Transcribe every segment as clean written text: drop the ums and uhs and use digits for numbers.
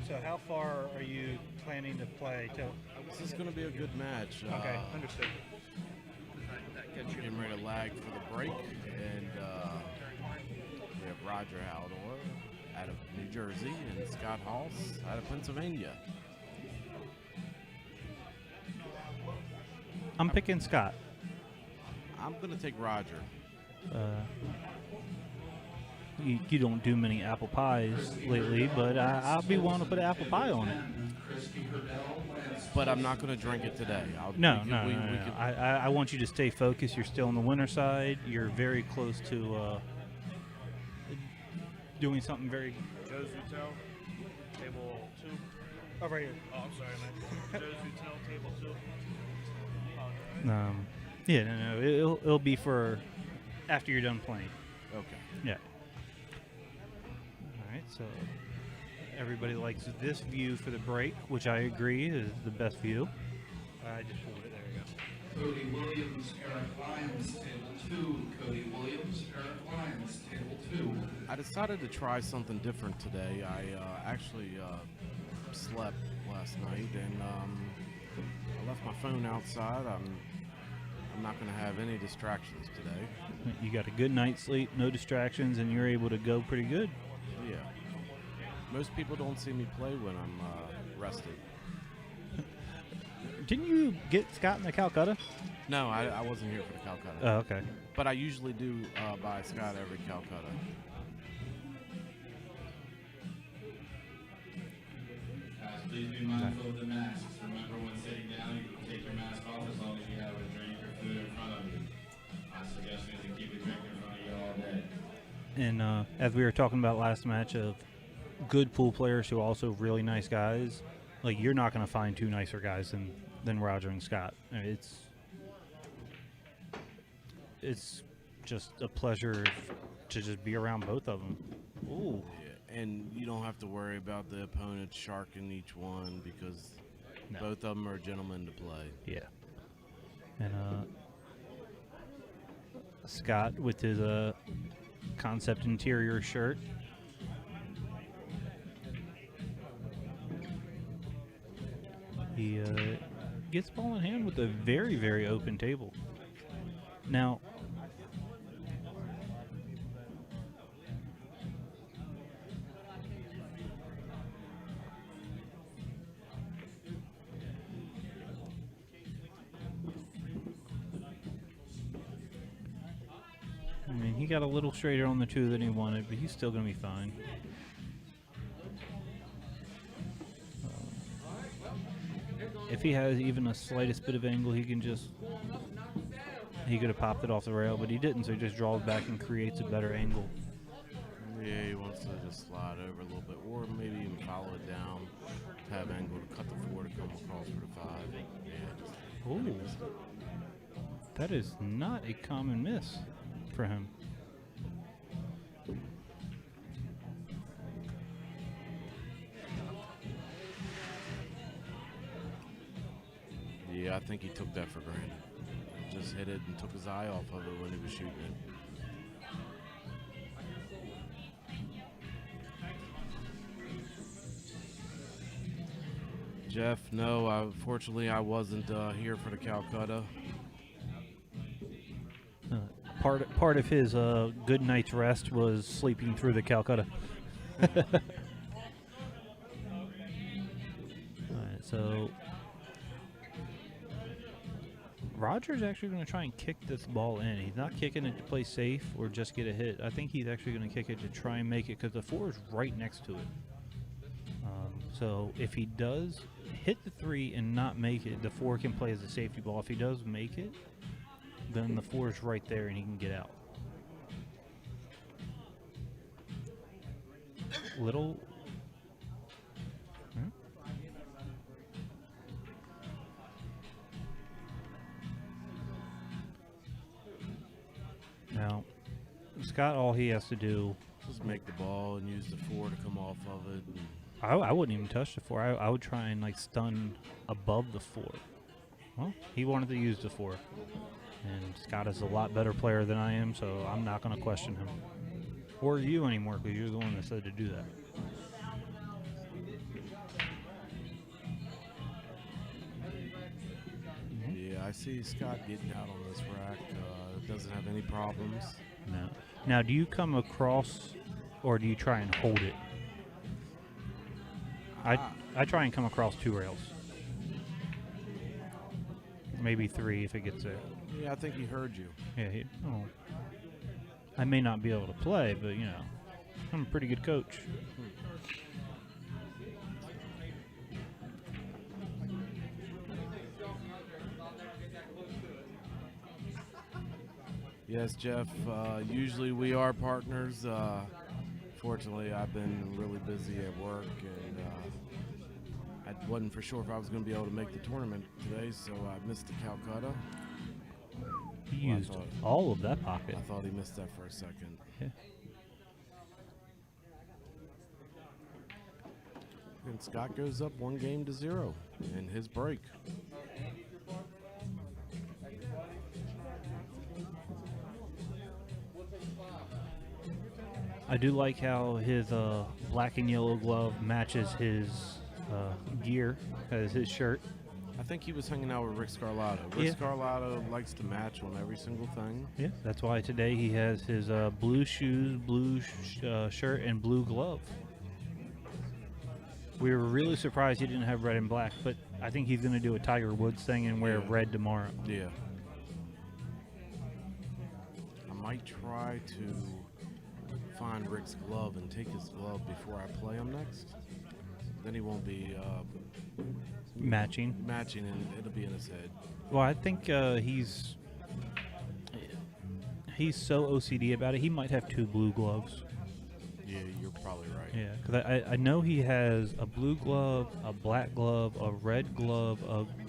So how far are you planning to play? This is going to be a good match. Okay, understood. Getting ready to lag for the break, and we have Roger Haldar out of New Jersey and Scott Haas out of Pennsylvania. I'm picking Scott. I'm going to take Roger. You don't do many apple pies lately, but I'll be willing to put an apple pie on it. But I'm not going to drink it today. No. I want you to stay focused. You're still on the winner side. You're very close to doing something very. Joe's Hotel, table 2. Oh, right here. Oh, I'm sorry, man. Joe's Hotel, table 2. Yeah, no. It'll be for after you're done playing. Okay. Yeah. All right. So everybody likes this view for the break, which I agree is the best view. I just pulled it. There we go. Cody Williams, Eric Lyons, table 2. Cody Williams, Eric Lyons, table 2. I decided to try something different today. I actually slept last night, and I left my phone outside. I'm not going to have any distractions today. You got a good night's sleep, no distractions, and you're able to go pretty good. Yeah. Most people don't see me play when I'm rested. Didn't you get Scott in the Calcutta? No, I wasn't here for the Calcutta. Oh, okay. But I usually do buy Scott every Calcutta. Please be mindful of the masks. Remember, when sitting down, you can take your mask off as long as you have a drink or food in front of you. My suggestion is to keep a drink in front of you all day. And as we were talking about last match of good pool players who are also really nice guys, like you're not going to find two nicer guys than Roger and Scott. I mean, it's just a pleasure to just be around both of them. Ooh. Yeah, and you don't have to worry about the opponent sharking each one because both of them are gentlemen to play. Yeah. And Scott with his Concept Interior shirt. He gets ball in hand with a very, very open table. Now, I mean, he got a little straighter on the 2 than he wanted, but he's still going to be fine. If he has even a slightest bit of angle, he could have popped it off the rail, but he didn't, so he just draws back and creates a better angle. Yeah, he wants to just slide over a little bit, or maybe even follow it down, have angle to cut the 4 to come across for the 5. Yeah, Ooh. That is not a common miss for him. Yeah, I think he took that for granted. Just hit it and took his eye off of it when he was shooting it. Jeff, no, unfortunately I wasn't here for the Calcutta. Part of his good night's rest was sleeping through the Calcutta. All right, so Roger's actually going to try and kick this ball in. He's not kicking it to play safe or just get a hit. I think he's actually going to kick it to try and make it because the 4 is right next to it. So if he does hit the 3 and not make it, the 4 can play as a safety ball. If he does make it, then the 4 is right there and he can get out. Little. Now, Scott, all he has to do. Just make the ball and use the 4 to come off of it. I wouldn't even touch the 4. I would try and like stun above the 4. Well, he wanted to use the 4. And Scott is a lot better player than I am, so I'm not going to question him. Or you anymore, because you're the one that said to do that. see Scott getting out on this rack. Doesn't have any problems. No. Now, do you come across, or do you try and hold it? I try and come across 2 rails. Maybe 3 if it gets there. Yeah, I think he heard you. Yeah. I may not be able to play, but you know, I'm a pretty good coach. Yes, Jeff. Usually we are partners. Fortunately, I've been really busy at work, and I wasn't for sure if I was going to be able to make the tournament today, so I missed the Calcutta. He used all of that pocket. I thought he missed that for a second. Yeah. And Scott goes up 1-0 in his break. I do like how his black and yellow glove matches his gear, as his shirt. I think he was hanging out with Rick Scarlato. Rick Scarlato likes to match on every single thing. Yeah, that's why today he has his blue shoes, blue shirt, and blue glove. We were really surprised he didn't have red and black, but I think he's going to do a Tiger Woods thing and wear red tomorrow. Yeah. I might try to find Rick's glove and take his glove before I play him next. Then he won't be matching, and it'll be in his head. Well, I think he's so OCD about it. He might have 2 blue gloves. Yeah, you're probably right. Yeah, because I know he has a blue glove, a black glove, a red glove.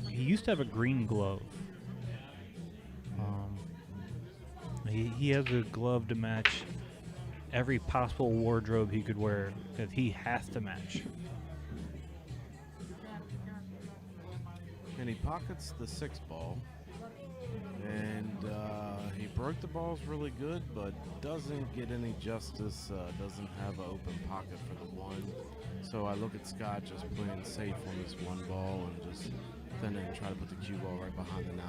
He used to have a green glove. He has a glove to match every possible wardrobe he could wear, because he has to match. And he pockets the 6 ball, and he broke the balls really good, but doesn't get any justice, doesn't have an open pocket for the 1. So I look at Scott just playing safe on this 1 ball and just then try to put the cue ball right behind the 9.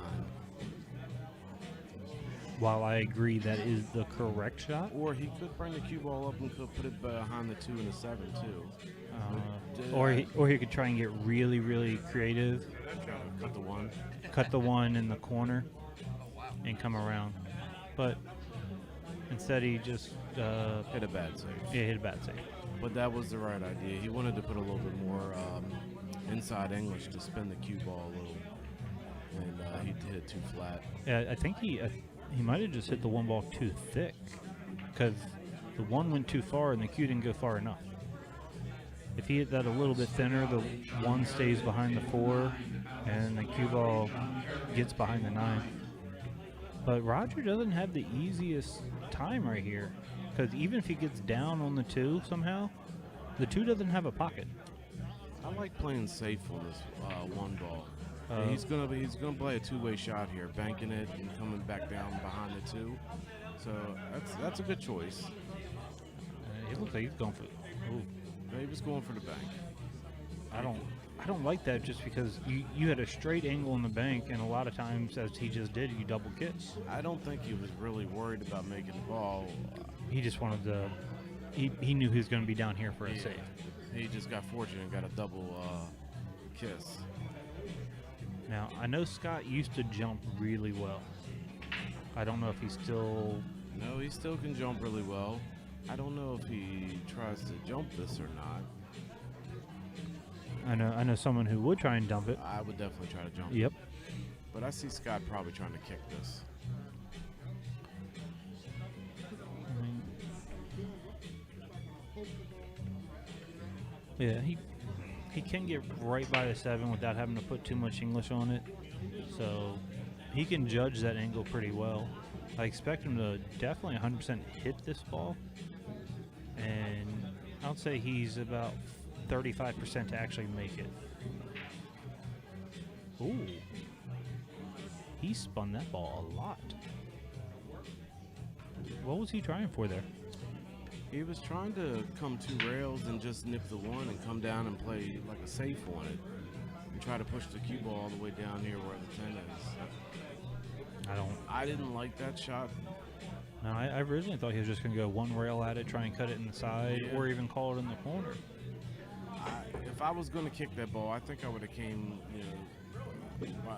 While I agree that is the correct shot. Or he could bring the cue ball up and could put it behind the 2 and the 7 too. Or he could try and get really, really creative. Cut the 1. Cut the 1 in the corner and come around. But instead he just hit a bad save. Yeah, hit a bad save. But that was the right idea. He wanted to put a little bit more inside English to spin the cue ball a little. And he hit it too flat. Yeah, I think he might have just hit the 1 ball too thick, because the 1 went too far and the cue didn't go far enough. If he hit that a little bit thinner, the 1 stays behind the 4 and the cue ball gets behind the 9. But Roger doesn't have the easiest time right here, because even if he gets down on the 2 somehow, the 2 doesn't have a pocket. I like playing safe on this 1 ball. He's gonna play a 2-way shot here, banking it and coming back down behind the 2. So that's a good choice. It looks like he's going for. Ooh. He was going for the bank. I don't like that, just because you had a straight angle in the bank, and a lot of times, as he just did, you double kiss. I don't think he was really worried about making the ball. He just wanted to. He knew he was going to be down here for a save. He just got fortunate and got a double kiss. Now, I know Scott used to jump really well. I don't know if he still... No, he still can jump really well. I don't know if he tries to jump this or not. I know someone who would try and dump it. I would definitely try to jump Yep. it. But I see Scott probably trying to kick this. Yeah, he can get right by the 7 without having to put too much English on it. So he can judge that angle pretty well. I expect him to definitely 100% hit this ball. And I would say he's about 35% to actually make it. Ooh. He spun that ball a lot. What was he trying for there? He was trying to come 2 rails and just nip the 1 and come down and play like a safe on it. and try to push the cue ball all the way down here where the 10 is. I didn't like that shot. No, I originally thought he was just going to go one rail at it, try and cut it in the side, or even call it in the corner. If I was going to kick that ball, I think I would have came, by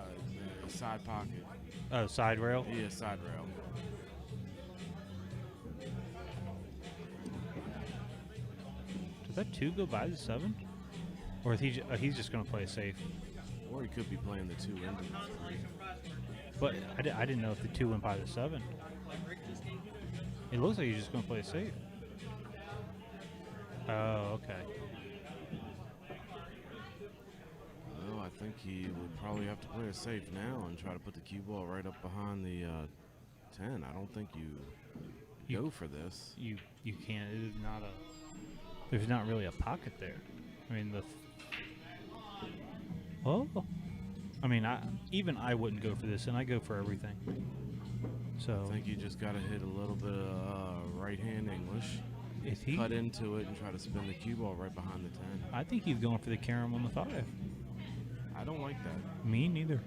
the side pocket. Oh, side rail? Yeah, side rail. Did that 2 go by the 7? Or is he's just going to play safe? Or he could be playing the 2 into the 3. But I didn't know if the 2 went by the 7. It looks like he's just going to play safe. Oh, okay. Well, I think he would probably have to play it safe now and try to put the cue ball right up behind the 10. I don't think you go for this. You can't. It is not there's not really a pocket there. I mean, I mean, I wouldn't go for this, and I go for everything. So I think you just got to hit a little bit of right-hand English. Cut into it and try to spin the cue ball right behind the 10. I think he's going for the carom on the 5. I don't like that. Me neither.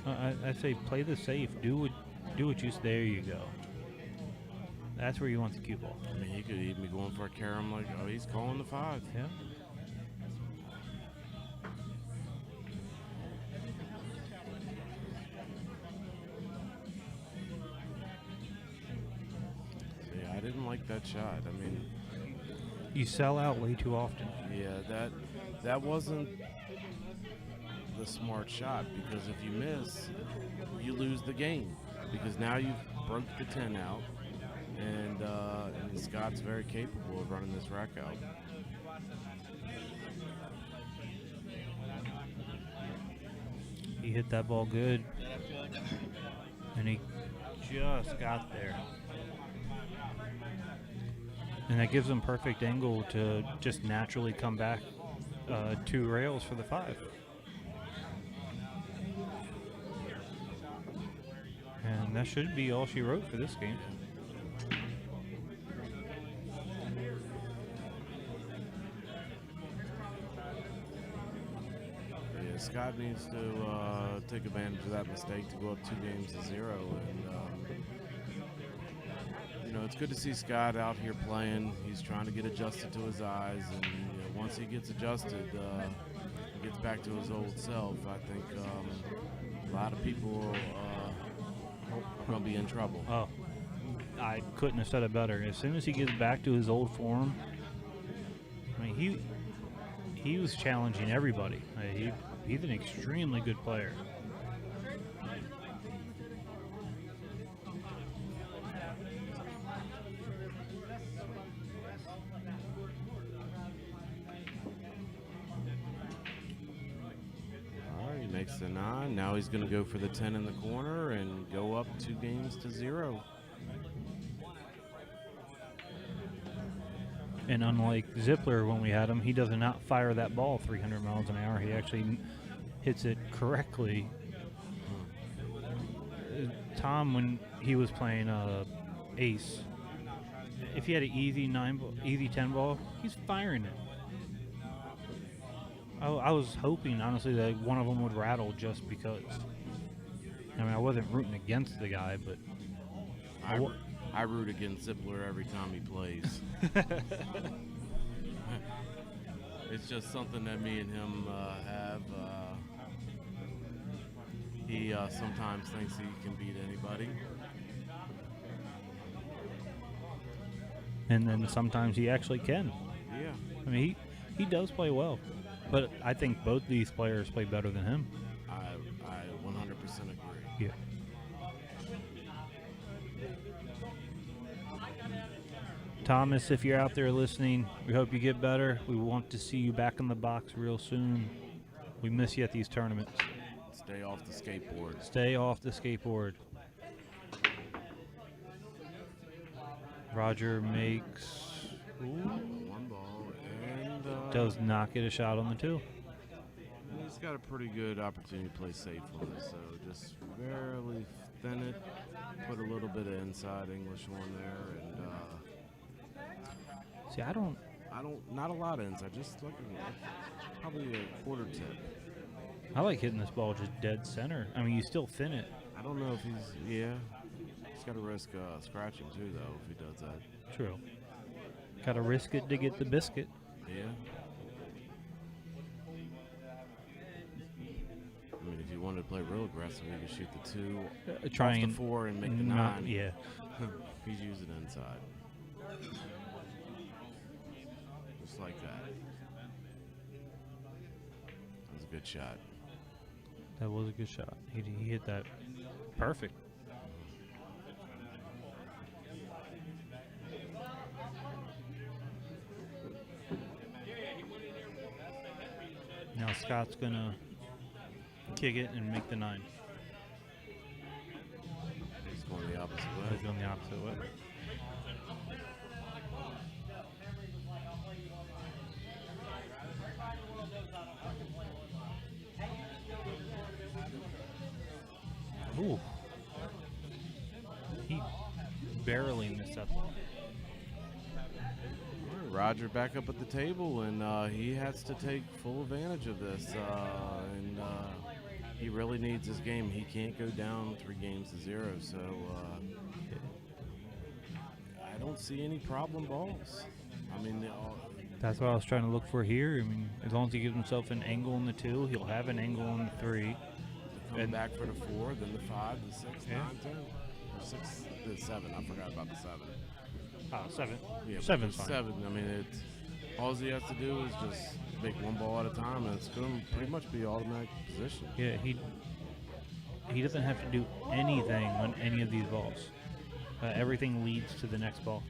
I say play the safe. Do what you. There you go. That's where you want the cue ball. I mean, he could even be going for a carom like, oh, he's calling the 5. Yeah. I didn't like that shot. I mean, you sell out way too often. Yeah, that wasn't the smart shot, because if you miss, you lose the game, because now you've broke the 10 out, and Scott's very capable of running this rack out. He hit that ball good, and he just got there. And that gives him perfect angle to just naturally come back 2 rails for the 5. And that should be all she wrote for this game. Yeah, Scott needs to take advantage of that mistake to go up 2 games to 0. And it's good to see Scott out here playing. He's trying to get adjusted to his eyes, and once he gets adjusted, he gets back to his old self. I think a lot of people are going to be in trouble. Oh, I couldn't have said it better. As soon as he gets back to his old form, I mean, he was challenging everybody. He's an extremely good player. Makes the 9. Now he's going to go for the 10 in the corner and go up 2 games to 0. And unlike Zippler when we had him, he does not fire that ball 300 miles an hour. He actually hits it correctly. Tom, when he was playing ace, if he had an easy 10 ball, he's firing it. I was hoping, honestly, that one of them would rattle just because. I mean, I wasn't rooting against the guy, but I root against Zippler every time he plays. It's just something that me and him have. He sometimes thinks he can beat anybody. And then sometimes he actually can. Yeah. I mean, he does play well. But I think both these players play better than him. I 100% agree. Yeah. Thomas, if you're out there listening, we hope you get better. We want to see you back in the box real soon. We miss you at these tournaments. Stay off the skateboard. Stay off the skateboard. Roger makes... One ball and... does not get a shot on the 2. He's got a pretty good opportunity to play safe on this, so just barely thin it. Put a little bit of inside English on there, and... See, I don't Not a lot ends. I just looking at probably a quarter tip. I like hitting this ball just dead center. I mean, you still thin it. I don't know if he's got to risk scratching too though if he does that. True. Got to risk it to get the biscuit. Yeah. I mean, if you wanted to play real aggressive, you could shoot the 2, try off and the 4, and make the 9. Yeah. He's using inside. Just like that. That was a good shot. That was a good shot. He hit that perfect. Now Scott's gonna kick it and make the 9. He's going the opposite way. He's going the opposite way. Ooh. He barely missed that ball. Roger back up at the table, and he has to take full advantage of this. And he really needs this game. He can't go down 3-0. So I don't see any problem balls. I mean, that's what I was trying to look for here. I mean, as long as he gives himself an angle on the 2, he'll have an angle on the 3. Come back for the 4, then the 5, the 6, Yeah. 9, 10. Or 6, the 7. I forgot about the 7. 7. Yeah, 7's fine. 7. I mean, it's all he has to do is just make one ball at a time, and it's going to pretty much be automatic position. Yeah, he doesn't have to do anything on any of these balls. Everything leads to the next ball.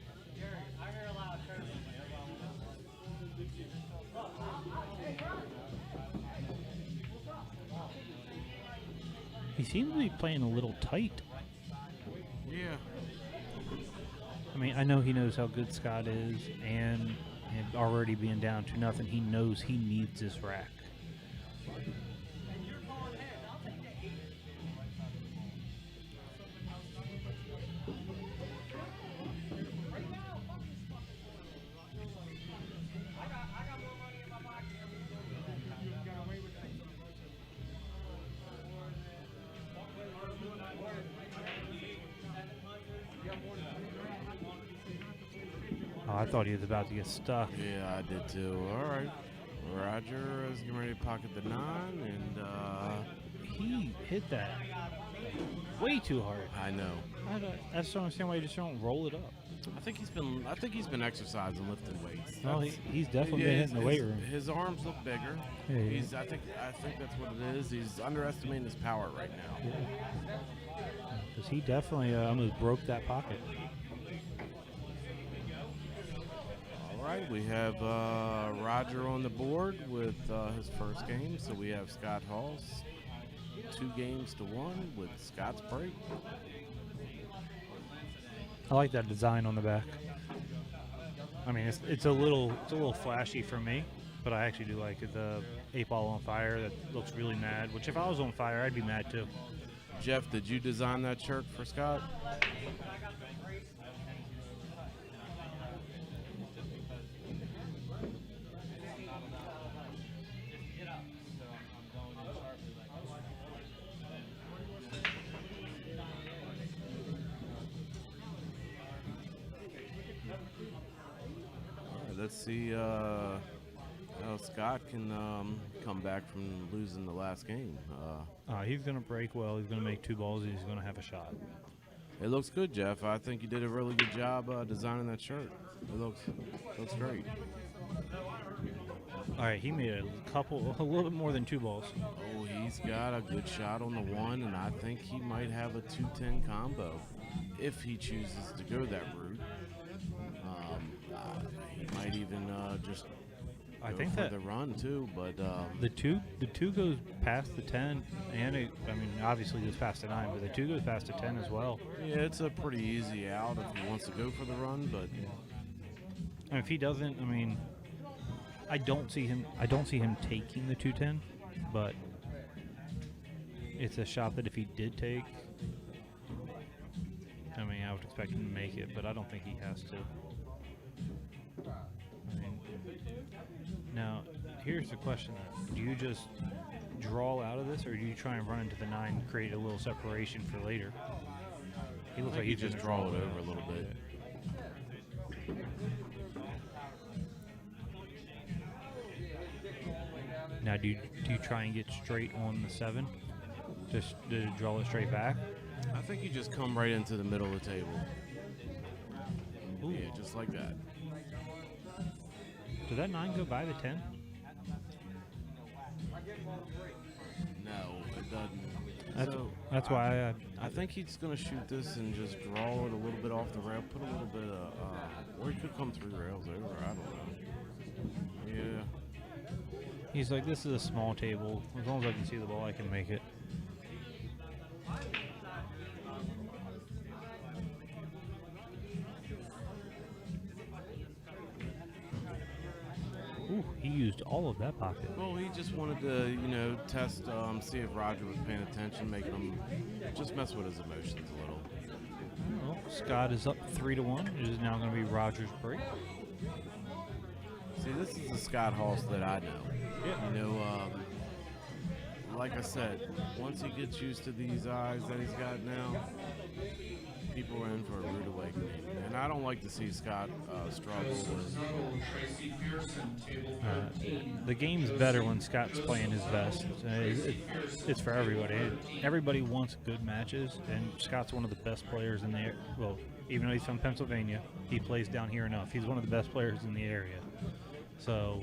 He seems to be playing a little tight. Yeah. I mean, I know he knows how good Scott is, and already being down 2-0, he knows he needs this rack. Oh, I thought he was about to get stuck. Yeah, I did too. All right. Roger is getting ready to pocket the 9, and He hit that way too hard. I know. I just don't understand why you just don't roll it up. I think he's been exercising, lifting weights. Well, he's definitely been hitting the weight room. His arms look bigger. Yeah. I think that's what it is. He's underestimating his power right now. Because he definitely almost broke that pocket. All right, we have Roger on the board with his first game. So we have Scott Hall's 2-1 with Scott's break. I like that design on the back. I mean, it's a little flashy for me, but I actually do like it. The 8-ball on fire that looks really mad. Which if I was on fire, I'd be mad too. Jeff, did you design that shirt for Scott? Let's see how Scott can come back from losing the last game. He's going to break well. He's going to make 2 balls, and he's going to have a shot. It looks good, Jeff. I think you did a really good job designing that shirt. It looks great. All right, he made a little bit more than 2 balls. Oh, he's got a good shot on the 1, and I think he might have a 2-10 combo if he chooses to go that route. He might even just I go think for that the run too, but the two goes past the 10, and I mean obviously goes past the 9, but the 2 goes past the 10 as well. yeah, it's a pretty easy out if he wants to go for the run. But And if he doesn't, I mean, I don't see him taking the 210, but it's a shot that if he did take, I mean, I would expect him to make it, but I don't think he has to. I mean, Now, here's the question: do you just draw out of this, or do you try and run into the 9, create a little separation for later? He looks like he he's just gonna draw it it over a little bit. Now, do you try and get straight on the 7? Just to draw it straight back? I think you just come right into the middle of the table. Ooh. Yeah, just like that. Did that 9 go by the 10? No, it doesn't. That's why I think he's going to shoot this and just draw it a little bit off the rail, put a little bit of, or he could come 3 rails over, I don't know. Yeah. He's like, this is a small table. As long as I can see the ball, I can make it. Ooh, he used all of that pocket. Well, he just wanted to, test, see if Roger was paying attention, making him just mess with his emotions a little. Well, Scott is up 3-1. It is now going to be Roger's break. See, this is the Scott Haas that I know. Yeah. Like I said, once he gets used to these eyes that he's got now, people are in for a rude awakening. And I don't like to see Scott struggle with. The game's better when Scott's playing his best. It's for everybody. Everybody wants good matches, and Scott's one of the best players in the area. Well, even though he's from Pennsylvania, he plays down here enough. He's one of the best players in the area. So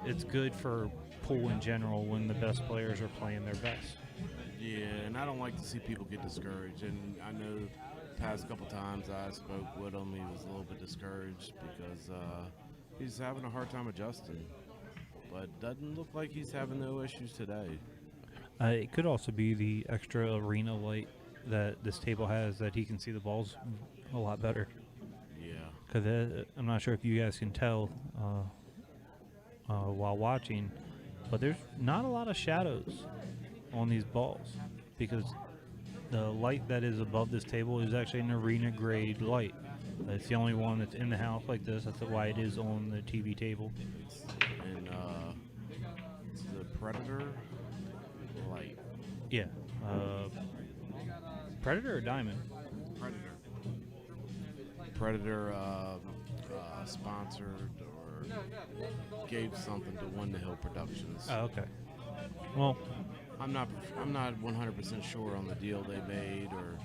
it's good for pool in general when the best players are playing their best. Yeah, and I don't like to see people get discouraged. And I know the past couple times I spoke with him, he was a little bit discouraged because he's having a hard time adjusting. But doesn't look like he's having no issues today. It could also be the extra arena light that this table has, that he can see the balls a lot better. Yeah. Because I'm not sure if you guys can tell while watching, but there's not a lot of shadows on these balls, because the light that is above this table is actually an arena grade light. It's the only one that's in the house like this. That's why it is on the TV table. And it's the Predator light. Yeah. Predator or Diamond? Predator sponsored or gave something to One to Hill Productions. Oh, okay. Well, I'm not 100% sure on the deal they made or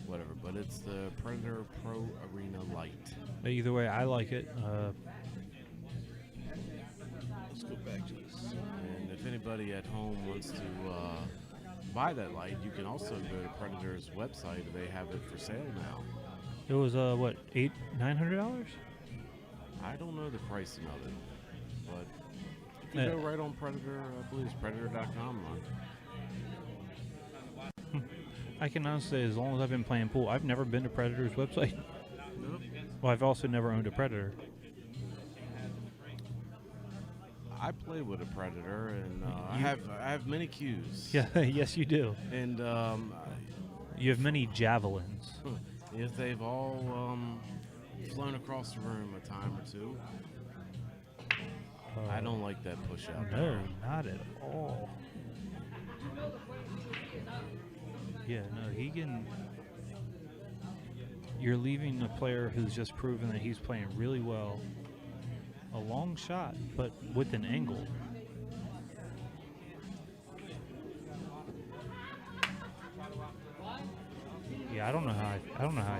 whatever, but it's the Predator Pro Arena Light. Either way, I like it. Let's go back to this. And if anybody at home wants to buy that light, you can also go to Predator's website. They have it for sale now. It was what, $900? I don't know the pricing of it, but if you go right on Predator, I believe it's predator.com. I can honestly say, as long as I've been playing pool, I've never been to Predator's website. Nope. Well, I've also never owned a Predator. I play with a Predator, and I have many cues. Yeah, yes, you do. And You have many javelins. if they've all flown across the room a time or two, I don't like that push out. No, not at all. Yeah, no, he can. You're leaving a player who's just proven that he's playing really well. A long shot, but with an angle. Yeah, I don't know how I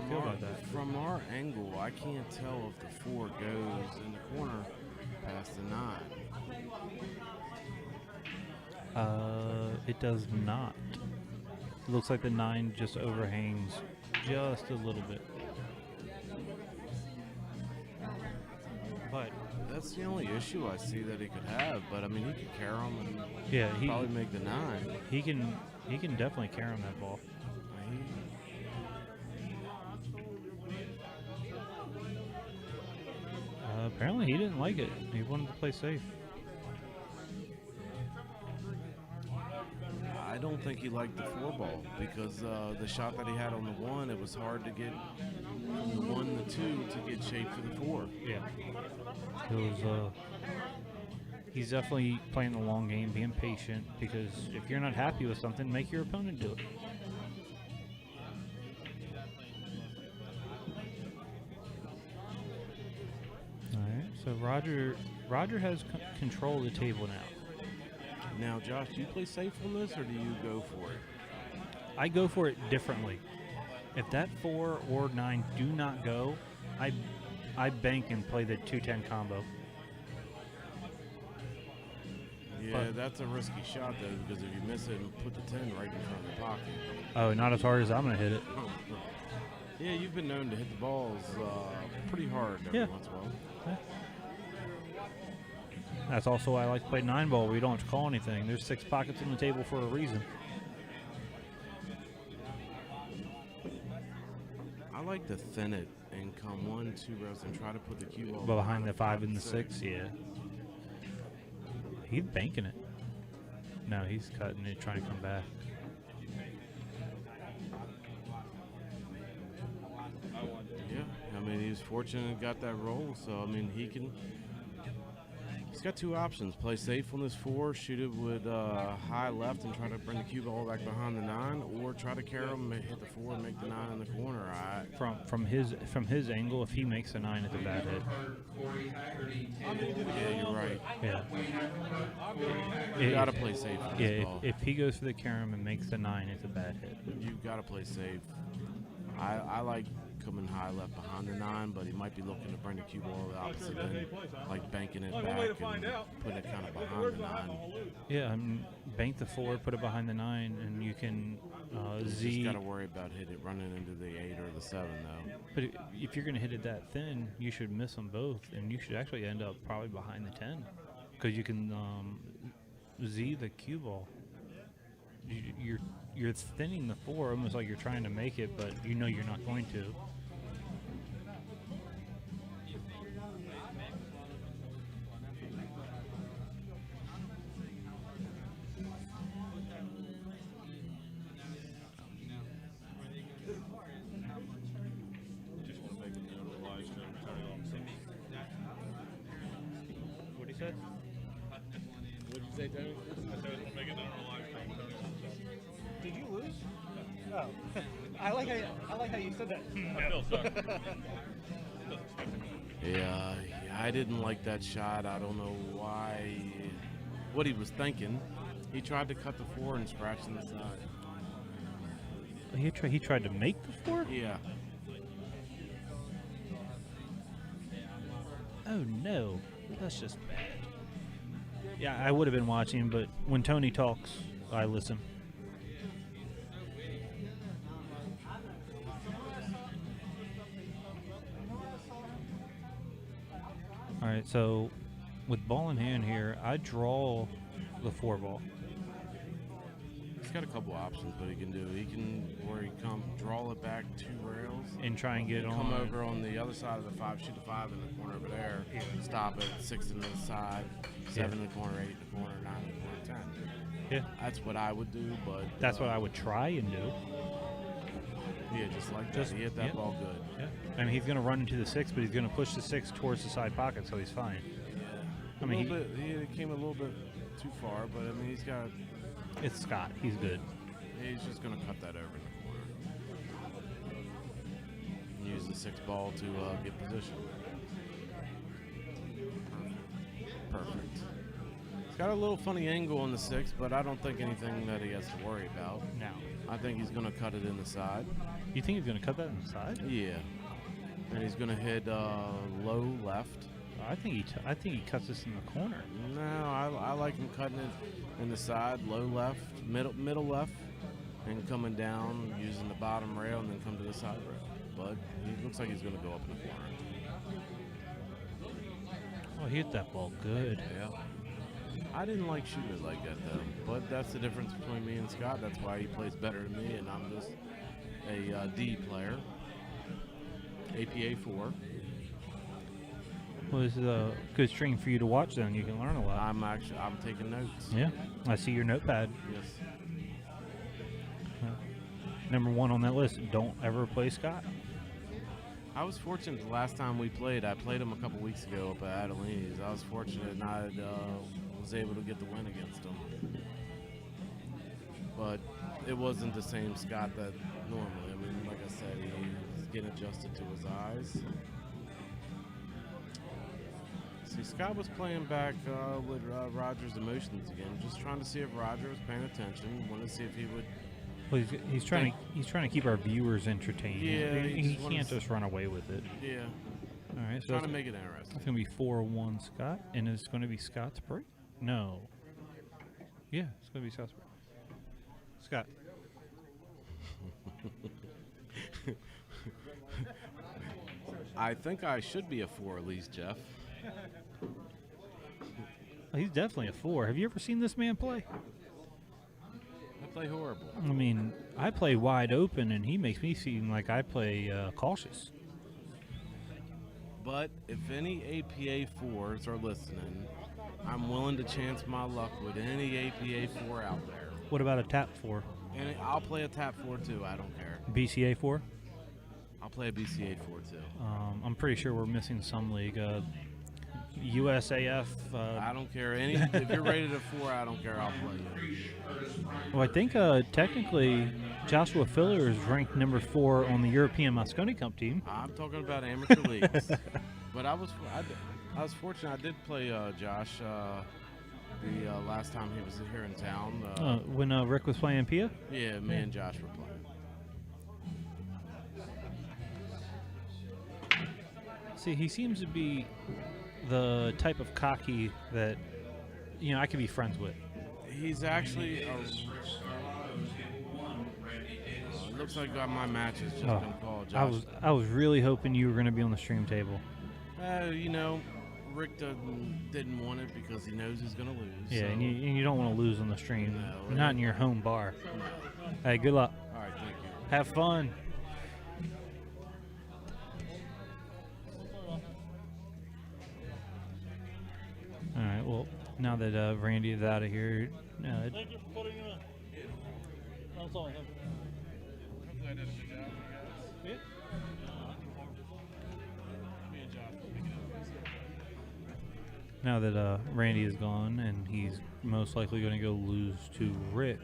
feel about that. From our angle, I can't tell if the 4 goes in the corner past the 9. It does not. It looks like the 9 just overhangs just a little bit. But that's the only issue I see that he could have. But I mean, he could carry him and yeah, probably make the 9. He can definitely carry him that ball. Apparently he didn't like it. He wanted to play safe. I I don't think he liked the 4 ball because the shot that he had on the 1, it was hard to get from the 1 to 2 to get shape for the 4. Yeah. It was, he's definitely playing the long game, being patient, because if you're not happy with something, make your opponent do it. All right, so Roger has control of the table now. Now, Josh, do you play safe on this, or do you go for it? I go for it differently. If that 4 or 9 do not go, I bank and play the 2-10 combo. Yeah, that's a risky shot, though, because if you miss it and put the 10 right in front of the pocket. Oh, not as hard as I'm going to hit it. Yeah, you've been known to hit the balls pretty hard every once in a while. Yeah. That's also why I like to play 9-ball, where you don't have to call anything. There's 6 pockets on the table for a reason. I like to thin it and come 1, 2 rows and try to put the cue ball Behind the 5 and the 6, yeah. He's banking it. No, he's cutting it, trying to come back. Yeah, I mean, he was fortunate and got that roll, so, I mean, he's got 2 options. Play safe on this 4, shoot it with high left and try to bring the cue ball back behind the 9, or try to carry him and hit the 4 and make the 9 in the corner. From his angle, if he makes a 9, it's a bad hit. Yeah, you're right. Yeah. You got to play safe on this ball. If he goes for the carom and makes the 9, it's a bad hit. You got to play safe. I like coming high left behind the 9, but he might be looking to bring the cue ball the opposite end, like banking it back and put it kind of behind the 9. Yeah, bank the 4, put it behind the 9, and you can Z. You just got to worry about running into the 8 or the 7, though. But if you're going to hit it that thin, you should miss them both, and you should actually end up probably behind the 10, because you can Z the cue ball. You're thinning the 4, almost like you're trying to make it, but you know you're not going to. What he said? What did you say, Tony? I said I was going to make it down on live stream. Did you lose? Oh, I like how you said that. I feel sorry. Yeah, I didn't like that shot. I don't know what he was thinking. He tried to cut the 4 and scratch in the side. He tried to make the 4? Yeah. Oh no, that's just bad. Yeah, I would have been watching, but when Tony talks, I listen. All right, so with ball in hand here, I draw the 4 ball. He's got a couple options, but he can do. He can draw it back 2 rails And try and get on. Come over on the other side of the 5, shoot the 5 in the corner over there. Yeah. Stop it, 6 in the side, 7 in the corner, 8 in the corner, 9 in the corner, 10. Yeah, That's what I would do, but that's what I would try and do. Yeah, just like that. He hit that ball good. Yeah, I mean he's going to run into the 6, but he's going to push the 6 towards the side pocket, so he's fine. Yeah. I mean, he came a little bit too far, but I mean he's got. It's Scott. He's good. He's just going to cut that over in the corner. Use the 6 ball to get position. Perfect. It's got a little funny angle on the 6, but I don't think anything that he has to worry about. No. I think he's going to cut it in the side. You think he's going to cut that in the side? Yeah. And he's going to hit low left. I think he cuts this in the corner. No, I like him cutting it in the side, low left, middle left, and coming down using the bottom rail and then come to the side rail. But he looks like he's going to go up in the corner. Oh, he hit that ball good. Yeah. I didn't like shooting it like that, though. But that's the difference between me and Scott. That's why he plays better than me, and I'm just a D player. APA 4. Well, this is a good stream for you to watch then. You can learn a lot. I'm taking notes. Yeah, I see your notepad. Yes. number 1 on that list. Don't ever play Scott. I was fortunate the last time we played. I played him a couple weeks ago up at Adelini's. I was fortunate and I was able to get the win against him. But it wasn't the same Scott that normally. I mean, like I said, he's getting adjusted to his eyes. See, Scott was playing back with Roger's emotions again, just trying to see if Roger was paying attention. Wanted to see if he would. Well, he's trying to keep our viewers entertained. Yeah, he can't just run away with it. Yeah. All right, so Trying to make it interesting. It's going to be 4-1 Scott, and it's going to be Scott's break? No. Yeah, it's going to be Scott's break. Scott. I think I should be a 4 at least, Jeff. He's definitely a 4. Have you ever seen this man play? I play horrible. I mean, I play wide open, and he makes me seem like I play cautious. But if any APA 4s are listening, I'm willing to chance my luck with any APA 4 out there. What about a tap 4? And I'll play a tap 4 too, I don't care. BCA 4? I'll play a BCA 4 too. I'm pretty sure we're missing some league. USAF. I don't care. If you're rated a 4, I don't care. I'll play you. Well, I think technically Joshua Filler is ranked number 4 on the European Mosconi Cup team. I'm talking about amateur leagues. But I was fortunate. I did play Josh the last time he was here in town. When Rick was playing Pia? Yeah, me and Josh were playing. See, he seems to be the type of cocky that, I could be friends with. He's actually it looks like my match has just been called, Josh. I was really hoping you were going to be on the stream table. Rick didn't want it because he knows he's going to lose. Yeah, so. and you don't want to lose on the stream. No, Not in your home bar. No. Hey, good luck. All right, thank you. Have fun. All right, well, now that Randy is out of here, Thank you for putting it on. That's all I have. Hopefully I did a good job for you guys. Me and Josh will make it up. now that Randy is gone, and he's most likely going to go lose to Rick,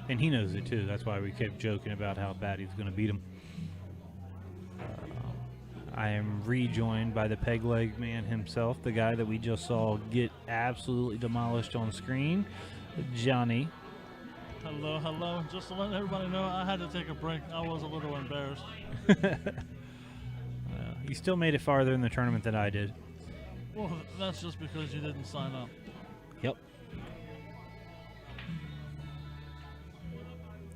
and he knows it too. That's why we kept joking about how bad he's going to beat him. I am rejoined by the peg leg man himself, the guy that we just saw get absolutely demolished on screen, Johnny. Hello, hello. Just to let everybody know, I had to take a break. I was a little embarrassed. You still made it farther in the tournament than I did. Well, that's just because you didn't sign up. Yep.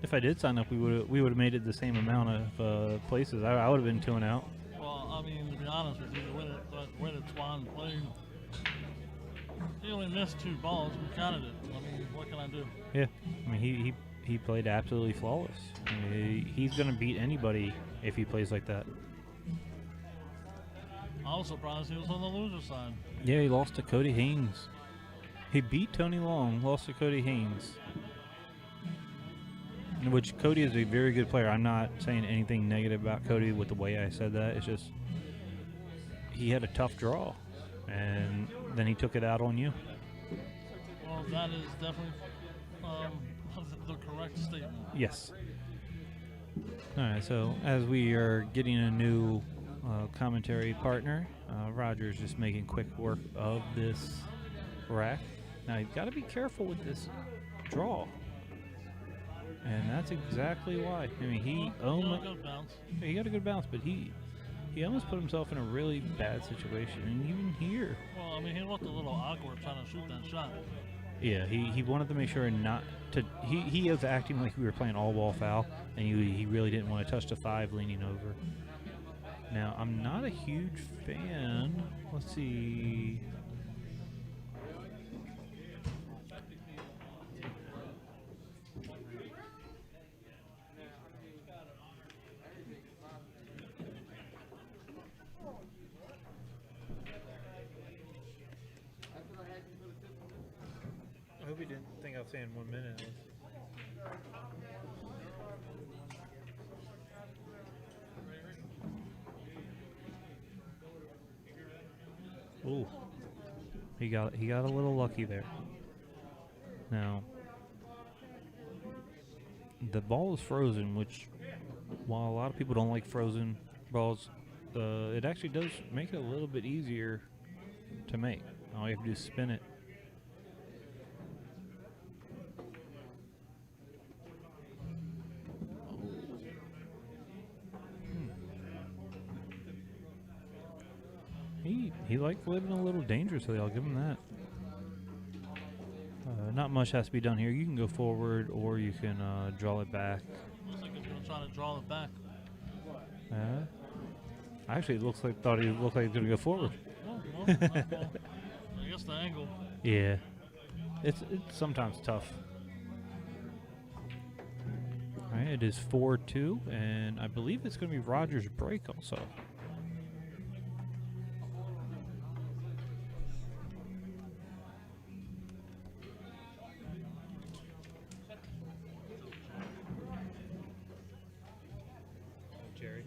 If I did sign up, we would have made it the same amount of places. I would have been 2 and out. Well, I mean, to be honest with you, the way that Twan played, he only missed 2 balls. We counted it. I mean, what can I do? Yeah, I mean he played absolutely flawless. I mean, he's going to beat anybody if he plays like that. I was surprised he was on the loser side. Yeah, he lost to Cody Haynes. He beat Tony Long, lost to Cody Haynes. Which Cody is a very good player. I'm not saying anything negative about Cody with the way I said that. It's just he had a tough draw, and then he took it out on you. Well, that is definitely the correct statement. Yes. All right, so as we are getting a new commentary partner, Roger's just making quick work of this rack. Now, you've got to be careful with this draw. And that's exactly why. I mean, he got a good bounce, but he almost put himself in a really bad situation. And even here. Well, I mean, he looked a little awkward trying to shoot that shot. Yeah, he wanted to make sure not to. He was acting like we were playing all ball foul, and he really didn't want to touch the 5 leaning over. Now, I'm not a huge fan. Let's see. I hope you didn't think I was saying 1 minute. Ooh. He got a little lucky there. Now, the ball is frozen, which, while a lot of people don't like frozen balls, it actually does make it a little bit easier to make. All you have to do is spin it. He likes living a little dangerously, I'll give him that. Not much has to be done here. You can go forward or you can draw it back. Looks like he's gonna try to draw it back. Actually, it looks like thought he looked like he was gonna go forward. Well, I guess the angle. Yeah, it's sometimes tough. All right, it is 4-2, and I believe it's gonna be Roger's break also. Jerry.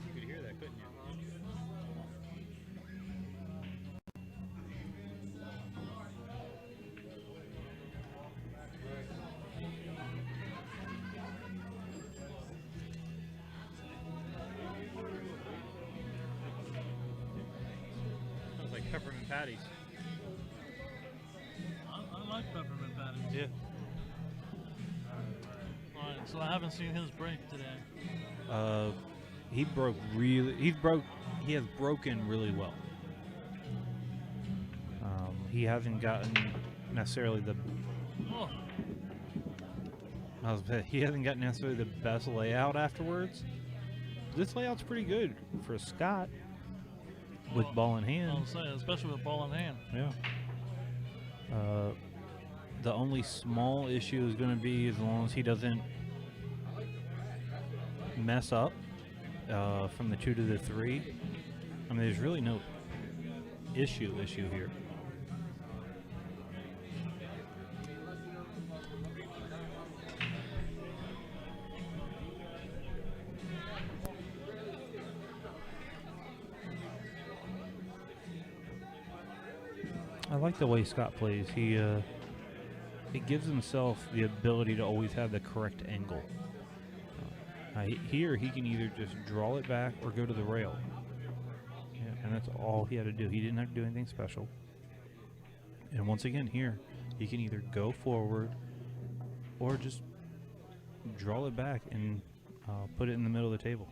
You could hear that, couldn't you? Sounds like peppermint patties. I like peppermint patties. Yeah. Alright, so I haven't seen his break today. He has broken really well. He hasn't gotten necessarily the Oh, he hasn't gotten necessarily the best layout afterwards. This layout's pretty good for Scott with ball in hand. I'll say, especially with ball in hand. Yeah. The only small issue is going to be as long as he doesn't mess up from the 2 to the 3. I mean, there's really no issue here. I like the way Scott plays. He gives himself the ability to always have the correct angle. Here, he can either just draw it back or go to the rail. Yeah, and that's all he had to do. He didn't have to do anything special. And once again, here, he can either go forward or just draw it back and put it in the middle of the table.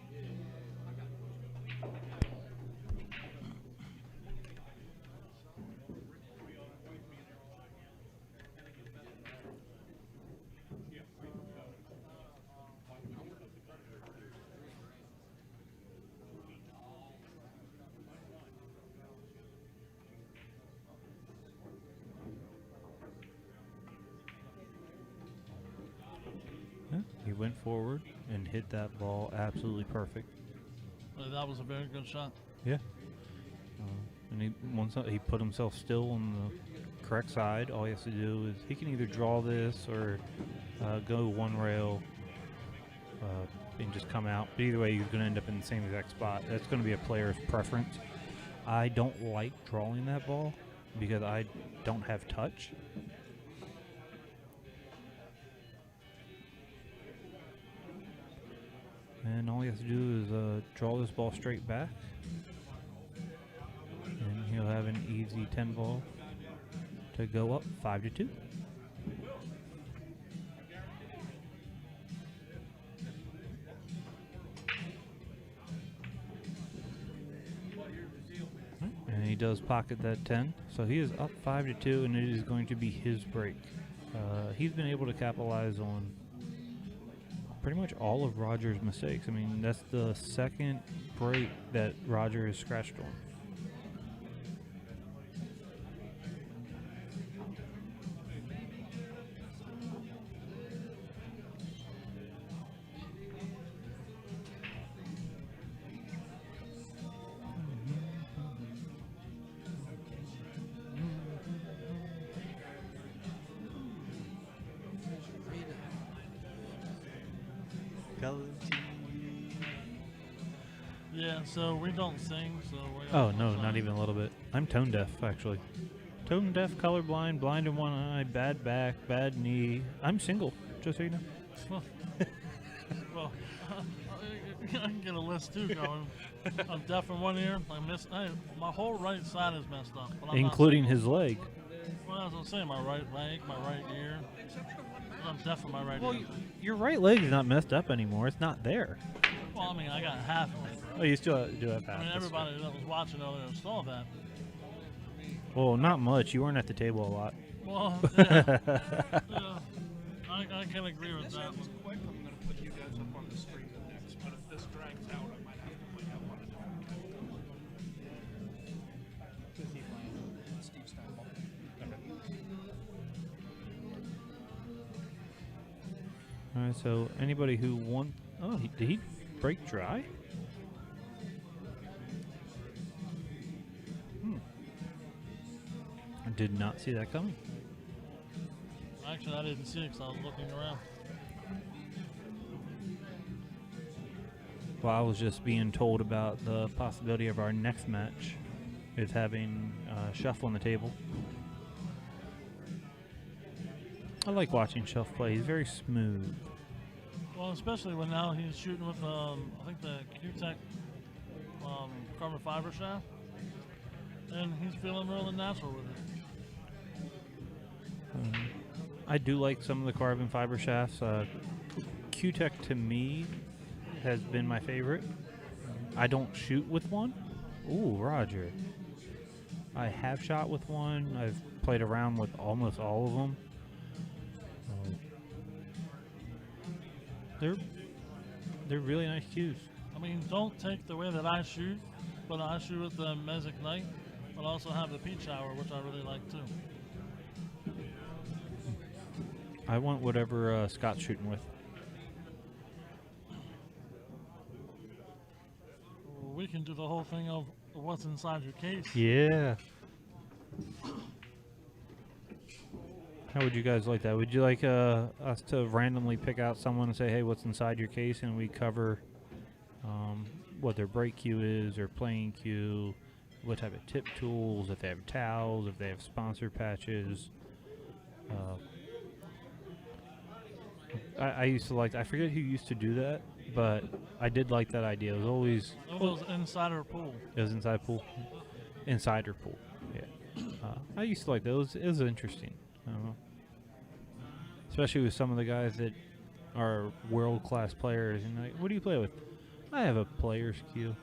He went forward and hit that ball absolutely perfect. That was a very good shot. Yeah. And he put himself still on the correct side. All he has to do is he can either draw this or go one rail and just come out. But either way, he's going to end up in the same exact spot. That's going to be a player's preference. I don't like drawing that ball because I don't have touch. And all he has to do is draw this ball straight back. And he'll have an easy 10 ball to go up 5-2. And he does pocket that 10. So he is up 5-2, and it is going to be his break. He's been able to capitalize on pretty much all of Roger's mistakes. I mean, that's the second break that Roger has scratched on. color TV. Yeah, so we don't sing, so we Oh don't no, sing. not even a little bit. I'm tone deaf actually. Tone deaf, colorblind, blind in one eye, bad back, bad knee. I'm single, just so you know. Well, I can get a list too going. I'm deaf in one ear. My whole right side is messed up. But I'm Including not his leg. Well, as I was saying, my right leg, my right ear. I'm deaf in my right Well, ear. your right leg is not messed up anymore. It's not there. Well, I mean, I got half of it. Oh, you still do have half. I mean, That's everybody that was watching earlier saw that. fair. Well, not much. You weren't at the table a lot. Well, yeah. Yeah. I can agree with This that. happens quick. I'm going to put you guys up on the screen next. But if this drags out, I might have to put you up on a different camera. Who's he playing? Steve Steinball. All right. So anybody who won? Oh, did he break dry? I did not see that coming. Actually, I didn't see it because I was looking around. Well, I was just being told about the possibility of our next match is having Shuffle on the table. I like watching Shuff play. He's very smooth. Well, especially when now he's shooting with, I think the Q-Tech carbon fiber shaft. And he's feeling really natural with it. I do like some of the carbon fiber shafts. Q-Tech to me has been my favorite. I don't shoot with one. Ooh, Roger. I have shot with one. I've played around with almost all of them. They're really nice cues. I mean, don't take the way that I shoot, but I shoot with the Mesic Knight, but I also have the Peach Shower, which I really like too. I want whatever Scott's shooting with. We can do the whole thing of what's inside your case. Yeah. How would you guys like that? Would you like us to randomly pick out someone and say, hey, what's inside your case? And we cover what their break cue is, their playing cue, what type of tip tools, if they have towels, if they have sponsor patches. I used to like, I forget who used to do that, but I did like that idea. It was always... It was insider pool. It was inside pool. Insider pool, yeah. I used to like those. It was interesting. Especially with some of the guys that are world-class players. And like, what do you play with? I have a player's cue.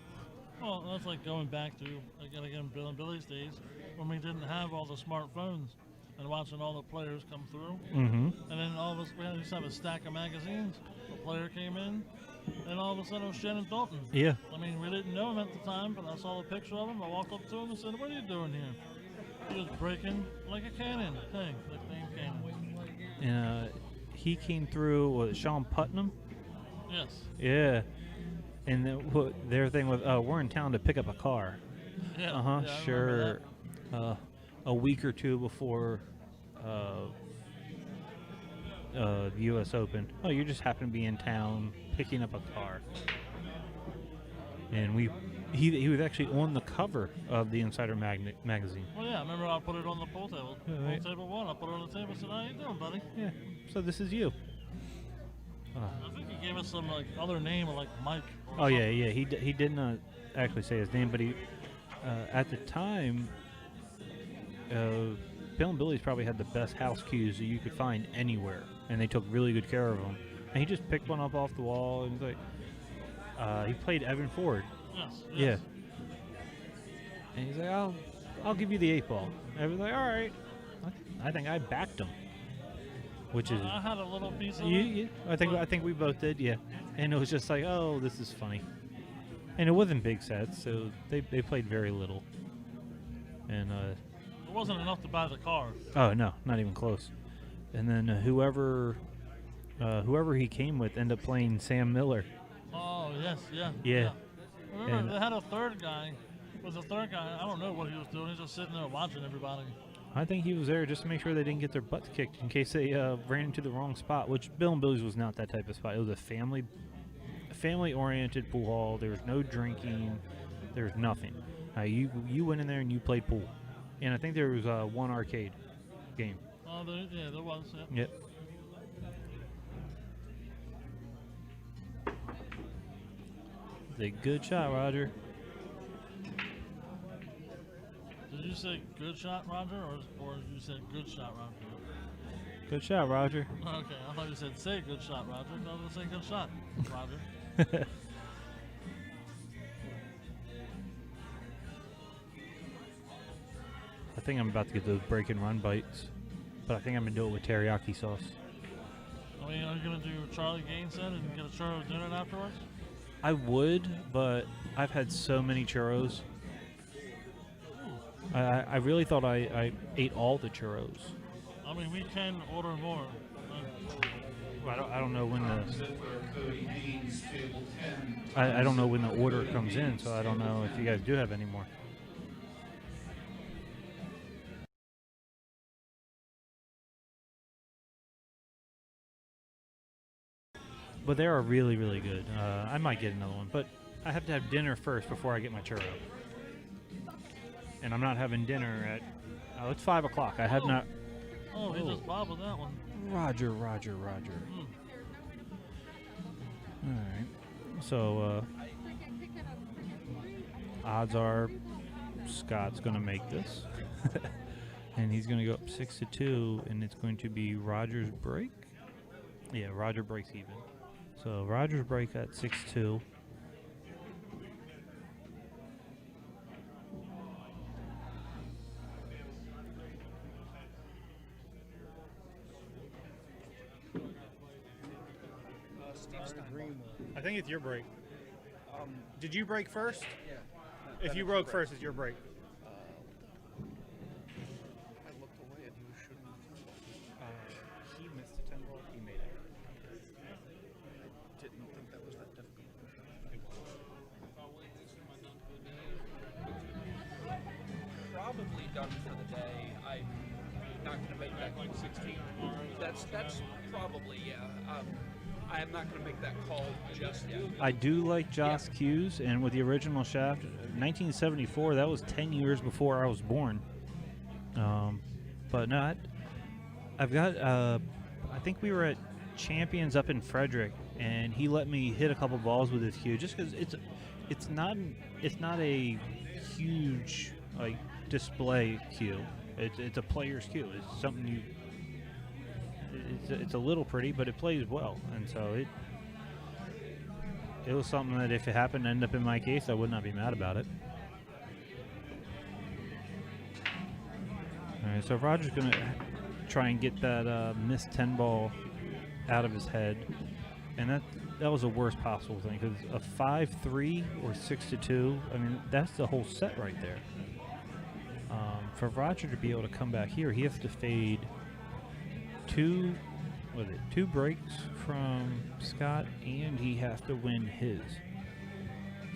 Well, that's like going back to, again, Bill and Billy's days, when we didn't have all the smartphones and watching all the players come through. Mm-hmm. And then all of us, we used to have a stack of magazines. A player came in, and all of a sudden it was Shannon Dalton. Yeah. I mean, we didn't know him at the time, but I saw a picture of him. I walked up to him and said, "What are you doing here?" He was breaking like a cannon. Hey, nickname cannon. And he came through with Sean Putnam. Yes. Yeah. And their thing was, we're in town to pick up a car. Yeah. Uh-huh, yeah, I sure. remember A week or two before the U.S. Open. Oh, you just happen to be in town picking up a car. And he was actually on the cover of the Insider magazine. Well, yeah, I remember I put it on the pool table. Yeah, right. Pool table one. I put it on the table and said, "How you doing, buddy?" Yeah. So this is you. I think he gave us some like other name, or like Mike. Or Oh yeah, something. yeah. He did not actually say his name, but he at the time, Bill and Billy's probably had the best house cues that you could find anywhere, and they took really good care of them. And he just picked one up off the wall, and he's like, he played Evan Ford. Yes. Yeah. And he's like, I'll give you the 8-ball. Everyone's like, all right. I think I backed him. Which is I had a little piece of it. yeah, I think we both did, yeah. And it was just like, oh, this is funny. And it wasn't big sets, so they played very little. And It wasn't enough to buy the car. oh no, not even close. And then whoever he came with ended up playing Sam Miller. Oh yes, yeah. Yeah. Remember, And- they had a third guy. Was the third guy? I don't know what he was doing. He's just sitting there watching everybody. I think he was there just to make sure they didn't get their butts kicked in case they ran into the wrong spot, which Bill and Billy's was not that type of spot. It was a family family-oriented pool hall. There's no drinking. There's nothing. You went in there and you played pool, and I think there was one arcade game. Oh, there was. Yeah. Yep. It's a good shot, Roger. Did you say good shot, Roger, or you said good shot, Roger? Good shot, Roger. Okay, I thought you said say good shot, Roger. No, I was say good shot, Roger. I think I'm about to get those break and run bites, but I think I'm gonna do it with teriyaki sauce. I mean, are you gonna do Charlie Gaines then and get a churro dinner afterwards? I would, but I've had so many churros. I really thought I ate all the churros. I mean, we can order more. I don't know when I don't know when the order comes in, so I don't know if you guys do have any more. But they are really, really good. I might get another one, but I have to have dinner first before I get my churro. And I'm not having dinner at, it's 5 o'clock. I have not. Oh, he just bobbled that one. Roger. All right. So, odds are Scott's going to make this. And he's going to go up 6-2, and it's going to be Roger's break. Yeah, Roger breaks even. So Roger's break at 6-2. I think it's your break. Did you break first? Yeah. If you broke first, it's your break. I looked away and he was shooting. He missed the 10 ball. He made it. I didn't think that was that difficult. Probably done for the day. I'm not going to make that like 16 tomorrow. That's probably, yeah. I am not going to make that call just yet. I do like Joss Hughes, and with the original shaft, 1974, that was 10 years before I was born. But no, I've got, I think we were at Champions up in Frederick, and he let me hit a couple balls with his cue, just because it's not a huge like display cue. It's a player's cue. It's something you. It's a little pretty, but it plays well, and so it was something that if it happened to end up in my case, I would not be mad about it. All right, so Roger's going to try and get that missed 10 ball out of his head, and that was the worst possible thing, because a 5-3 or 6-2, I mean, that's the whole set right there. For Roger to be able to come back here, he has to fade two breaks from Scott, and he has to win his.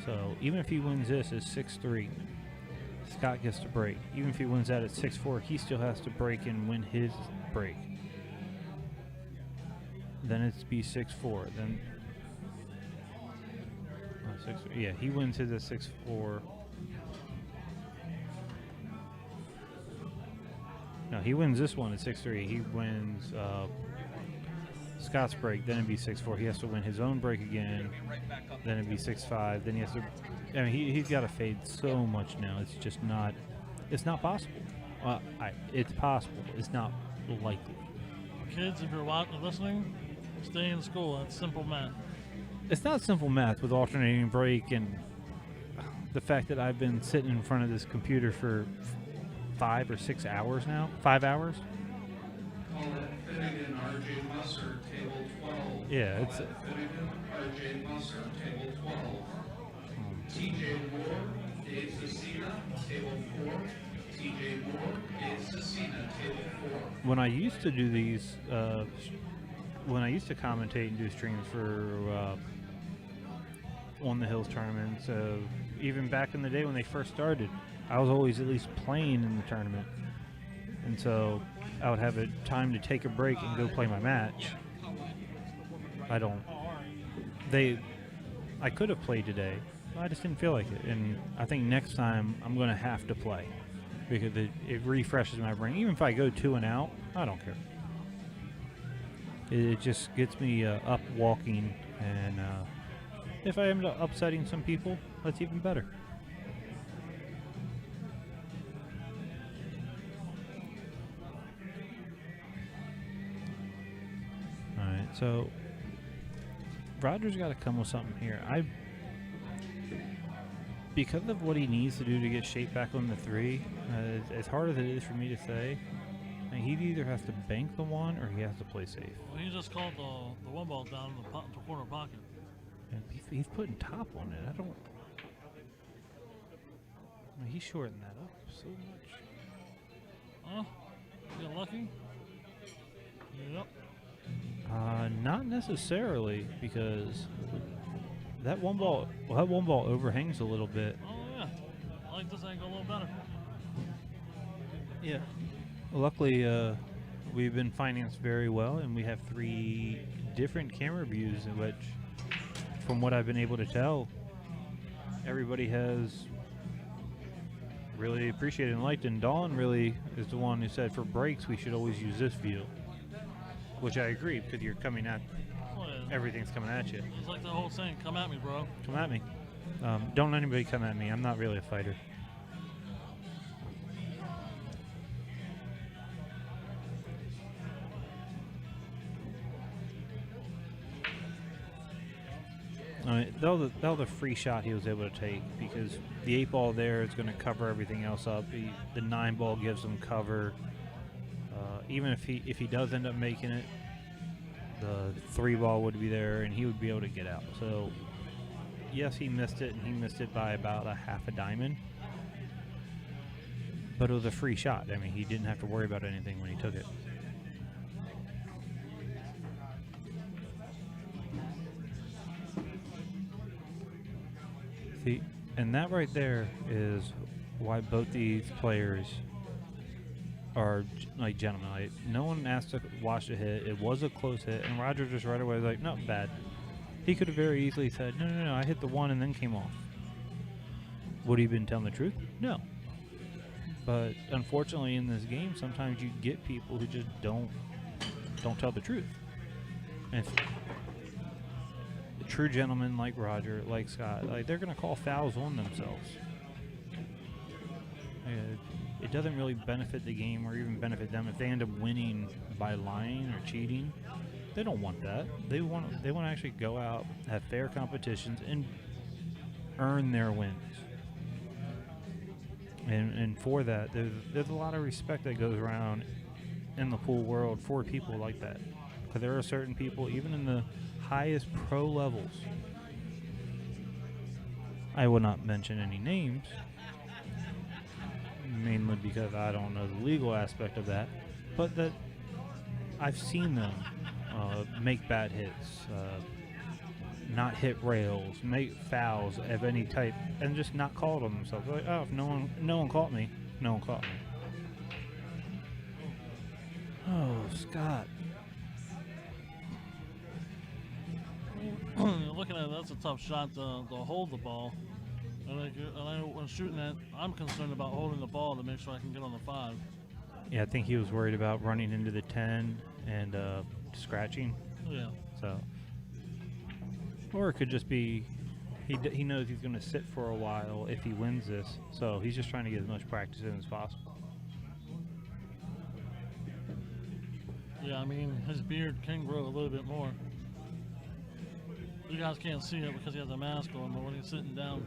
So even if he wins this at 6-3, Scott gets to break. Even if he wins that at 6-4, he still has to break and win his break. Then it's be 6-4. Then 6. Yeah, he wins his at 6-4. No, he wins this one at 6-3. He wins Scott's break. Then it'd be 6-4. He has to win his own break again. Then it'd be 6-5. Then he has to. I mean, he's got to fade so much now. It's just not. It's not possible. It's possible. It's not likely. Kids, if you're watching, listening, stay in school. That's simple math. It's not simple math with alternating break and the fact that I've been sitting in front of this computer for 5 or 6 hours now. 5 hours. Yeah, it's. RJ Musser, table 12. TJ Moore, Dave Cecina, table 4. TJ Moore, Dave Cecina, table 4. When I used to do these, when I used to commentate and do streams for On the Hills tournaments, even back in the day when they first started, I was always at least playing in the tournament. And so I would have a time to take a break and go play my match. I could have played today. I just didn't feel like it. And I think next time I'm going to have to play because it refreshes my brain. Even if I go 2 and out, I don't care. It just gets me up walking, and if I end up upsetting some people, that's even better. Alright, so Roger's got to come with something here. Because of what he needs to do to get shape back on the 3, as hard as it is for me to say, he either has to bank the 1 or he has to play safe. Well, he just called the 1 ball down in the corner pocket. And he's putting top on it. I don't. I mean, he's shorting that up so much. Oh, you got lucky? Yep. Not necessarily, because that one ball overhangs a little bit. Oh yeah, I like this angle a little better. Yeah. Luckily, we've been financed very well, and we have 3 different camera views in which, from what I've been able to tell, everybody has really appreciated and liked. And Dawn really is the one who said for breaks we should always use this view, which I agree, because you're coming at, everything's coming at you. It's like the whole saying, come at me, bro. Come at me. Don't let anybody come at me. I'm not really a fighter. That was a free shot he was able to take, because the 8 ball there is going to cover everything else up. The 9 ball gives him cover. Even if he does end up making it, the 3 ball would be there and he would be able to get out. So yes, he missed it, and he missed it by about a half a diamond. But it was a free shot. I mean, he didn't have to worry about anything when he took it. See, and that right there is why both these players are like gentlemen. Like, no one asked to watch the hit. It was a close hit, and Roger just right away was like, "No, bad." He could have very easily said, "No, I hit the 1 and then came off." Would he have been telling the truth? No. But unfortunately, in this game, sometimes you get people who just don't tell the truth. And true gentlemen like Roger, like Scott, like, they're going to call fouls on themselves. It doesn't really benefit the game or even benefit them if they end up winning by lying or cheating. They don't want that. They want to actually go out, have fair competitions, and earn their wins. And for that, there's a lot of respect that goes around in the pool world for people like that. Because there are certain people, even in the highest pro levels, I will not mention any names, mainly because I don't know the legal aspect of that, but that I've seen them make bad hits, not hit rails, make fouls of any type, and just not call them themselves. Like, oh, if no one caught me, no one caught me. Oh, Scott. Looking at it, that's a tough shot to hold the ball. And when shooting it, I'm concerned about holding the ball to make sure I can get on the 5. Yeah, I think he was worried about running into the 10 and scratching. Yeah. So, or it could just be he knows he's going to sit for a while if he wins this, so he's just trying to get as much practice in as possible. Yeah, I mean, his beard can grow a little bit more. You guys can't see it because he has a mask on, but when he's sitting down,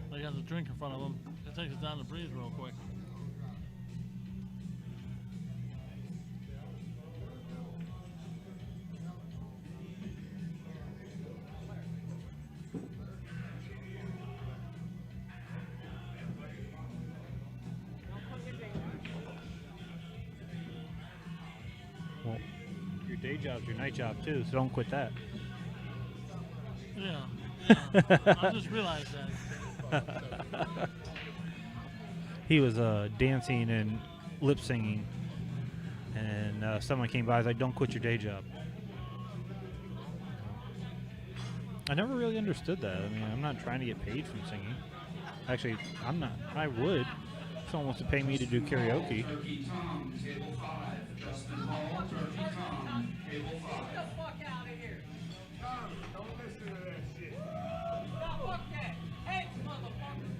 like he has a drink in front of him, it takes it down to breathe real quick. Well, your day job's your night job too, so don't quit that. Yeah. I just realized that. He was dancing and lip singing, and someone came by. I was like, "Don't quit your day job." I never really understood that. I mean, I'm not trying to get paid from singing. Actually, I'm not. I would. If someone wants to pay me to do karaoke. Turkey Tom, table 5. Justin Hall, Turkey Tom, table 5. Get the fuck out of here! Tom, don't listen to that shit. No, fuck that. Hey, motherfucker.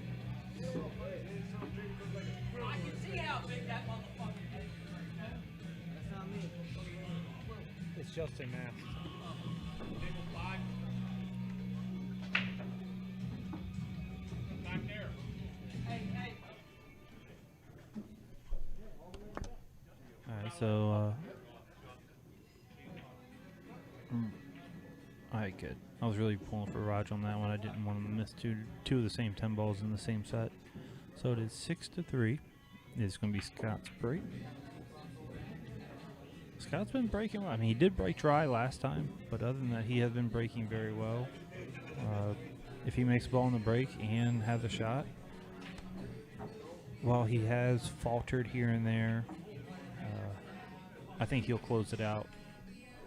I can see how big that motherfucker is. That's not me. It's just a math. Table 5. Back there. Hey, hey. All right, so. All right, good. I was really pulling for Raj on that one. I didn't want to miss two of the same 10 balls in the same set. So it is 6-3. It's going to be Scott's break. Scott's been breaking well. I mean, he did break dry last time, but other than that, he has been breaking very well. If he makes a ball in the break and has a shot, while he has faltered here and there, I think he'll close it out.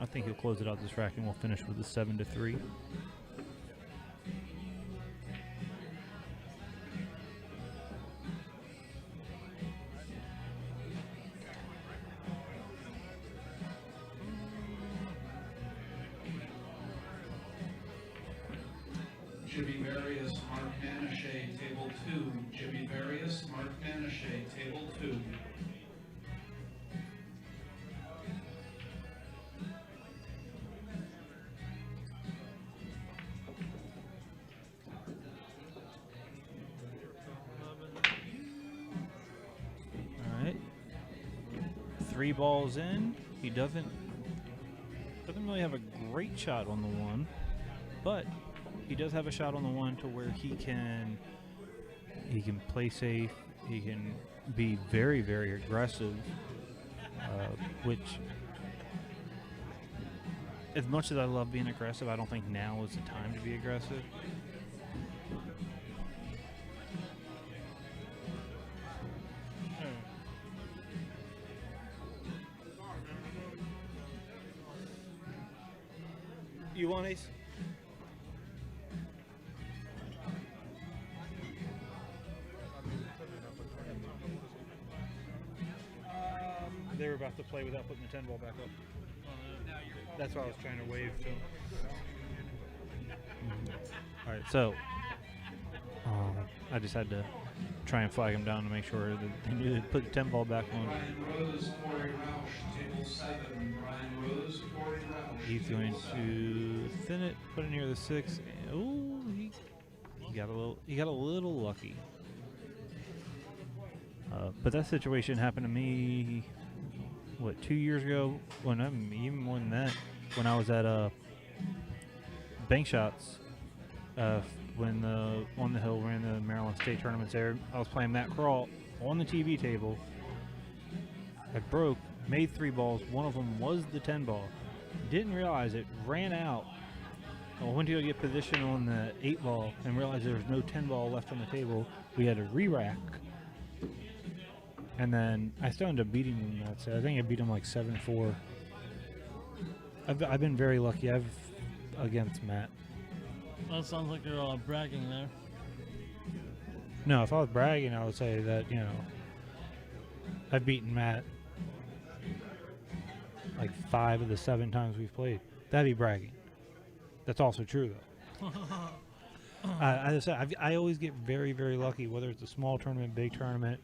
I think he'll close it out this rack, and we'll finish with a 7-3. Jimmy Various, Mark Manashay, table 2. Jimmy Various, Mark Manashay, table 2. All right. 3 balls in. He doesn't really have a great shot on the one, but he does have a shot on the one to where he can play safe. He can be very, very aggressive, which, as much as I love being aggressive, I don't think now is the time to be aggressive. You want ace? They were about to play without putting the 10 ball back up. That's why I was trying to wave to him. All right, so I just had to try and flag him down to make sure that they knew to put the 10 ball back on. Brian Rose, Corey Roush, table 7. Brian Rose, Corey Roush. He's going to thin it, put it near the 6. Oh, he got a little lucky. But that situation happened to me, what, 2 years ago? When even more than that, when I was at Bank Shots, when On the Hill ran the Maryland State tournaments there. I was playing Matt Crawl on the TV table. I broke, made 3 balls. One of them was the 10 ball. Didn't realize it, ran out. I went to go get position on the 8 ball and realized there was no 10 ball left on the table. We had to re-rack. And then I still ended up beating him that set. I think I beat him like 7-4. I've been very lucky against Matt. That sounds like you're bragging there. No, if I was bragging, I would say that, you know, I've beaten Matt like 5 of the 7 times we've played. That'd be bragging. That's also true, though. As I said, I always get very, very lucky, whether it's a small tournament, big tournament.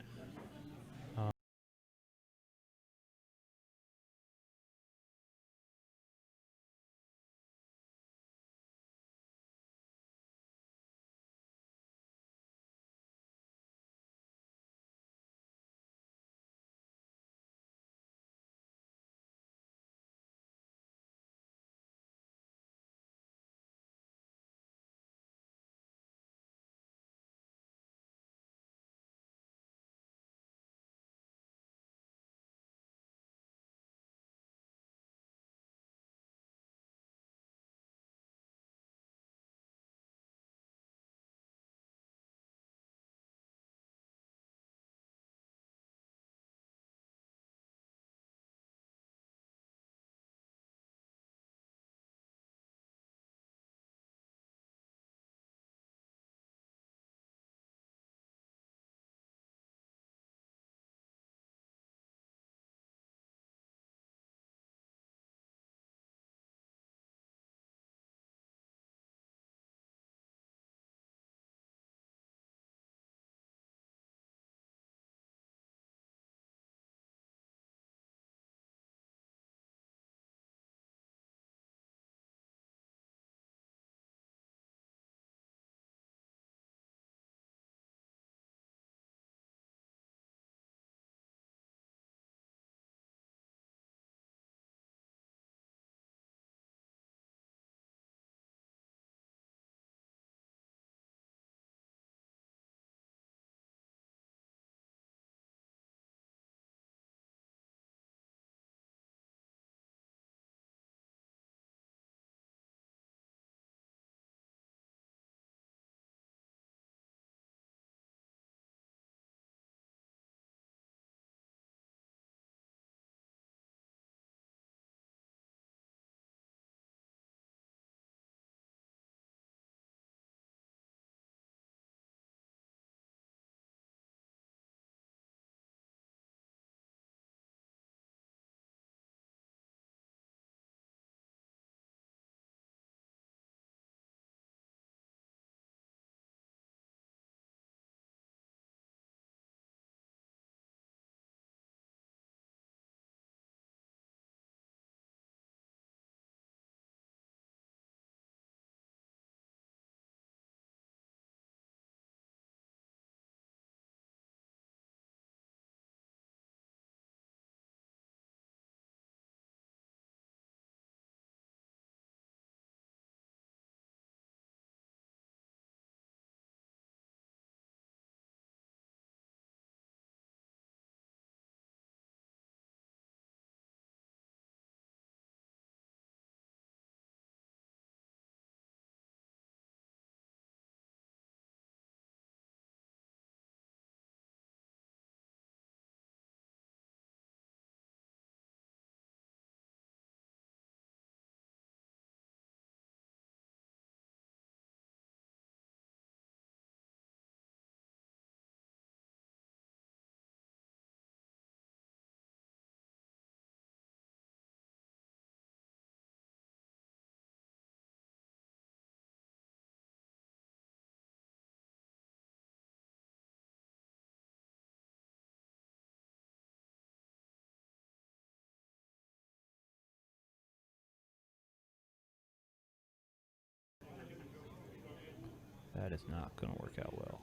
that is not going to work out well.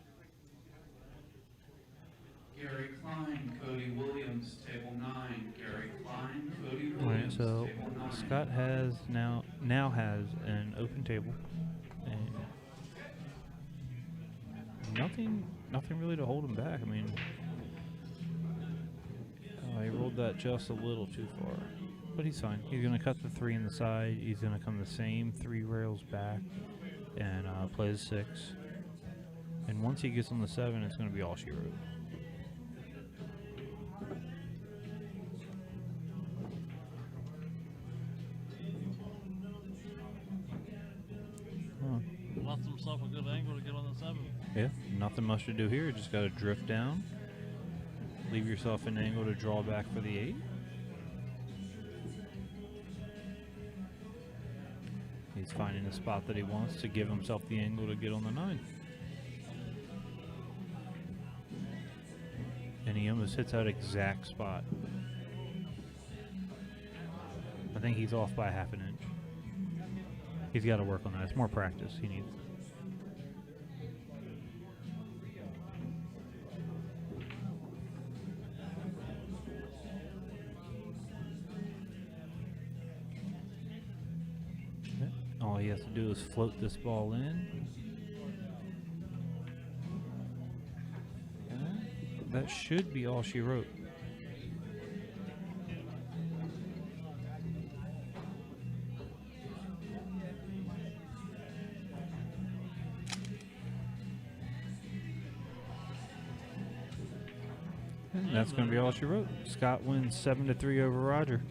Gary Klein, Cody Williams, table 9. Gary Klein, Cody All Williams, right, so table 9. Scott has now has an open table, and nothing really to hold him back. I mean, he rolled that just a little too far, but he's fine. He's going to cut the 3 in the side. He's going to come the same 3 rails back and play the 6. And once he gets on the 7, it's going to be all she wrote. Lost himself a good angle to get on the 7. Yeah, nothing much to do here. Just got to drift down, leave yourself an angle to draw back for the 8. He's finding a spot that he wants to give himself the angle to get on the 9. And he almost hits that exact spot. I think he's off by ½ an inch. He's got to work on that. It's more practice he needs. All he has to do is float this ball in. And that should be all she wrote. And that's going to be all she wrote. Scott wins 7-3 over Roger.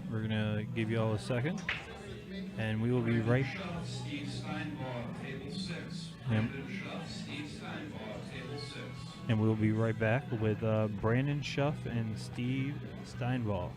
We're going to give you all a second, and we will be right back. Steve Steinbach, table 6. Brandon Schuff, Steve Steinbach, table 6. And we'll be right back with Brandon Schuff and Steve Steinbach.